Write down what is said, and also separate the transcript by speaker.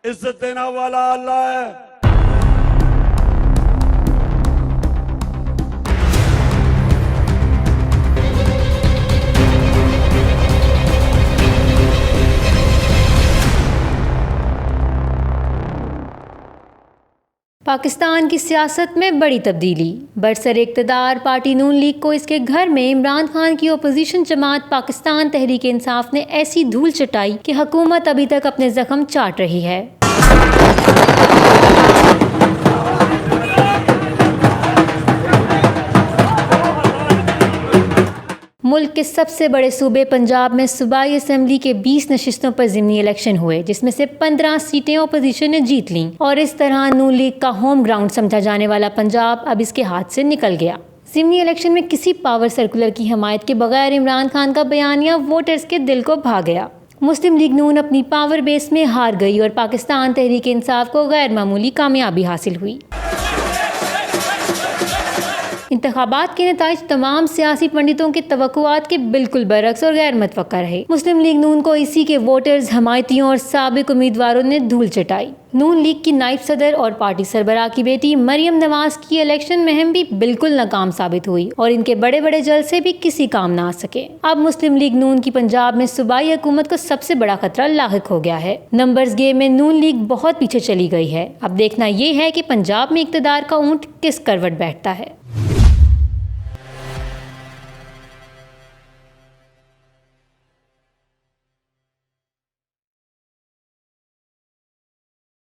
Speaker 1: इज्जत देने वाला अल्लाह है।
Speaker 2: पाकिस्तान की सियासत में बड़ी तब्दीली। बरसर इक़्तिदार पार्टी नून लीग को इसके घर में इमरान खान की ओपोजिशन जमात पाकिस्तान तहरीक इंसाफ ने ऐसी धूल चटाई कि हुकूमत अभी तक अपने जख्म चाट रही है। मुल्क के सबसे बड़े सूबे पंजाब में सूबाई असेंबली के 20 नशिस्तों पर ज़िमनी इलेक्शन हुए, जिसमें से 15 सीटें अपोजिशन ने जीत लीं और इस तरह नून लीग का होम ग्राउंड समझा जाने वाला पंजाब अब इसके हाथ से निकल गया। ज़िमनी इलेक्शन में किसी पावर सर्कुलर की हमायत के बगैर इमरान खान का बयानिया वोटर्स के दिल को भा गया। मुस्लिम लीग नून अपनी पावर बेस में हार गई और पाकिस्तान तहरीक इंसाफ को गैर मामूली कामयाबी हासिल हुई। इंतखाबात के नताइज तमाम सियासी पंडितों के तवक्कुआत के बिल्कुल बरक्स और गैर मुतवक्का रहे। मुस्लिम लीग नून को इसी के वोटर्स, हमायतियों और साबिक उम्मीदवारों ने धूल चटाई। नून लीग की नायब सदर और पार्टी सरबराह की बेटी मरियम नवाज की इलेक्शन मुहिम भी बिल्कुल नाकाम साबित हुई और इनके बड़े बड़े जलसे भी किसी काम ना आ सके। अब मुस्लिम लीग नून की पंजाब में सूबाई हुकूमत को सबसे बड़ा खतरा लाहिक हो गया है। नंबर्स गेम में नून लीग बहुत पीछे चली गई है। अब देखना ये है कि पंजाब में इक़्तिदार का ऊंट किस करवट बैठता है।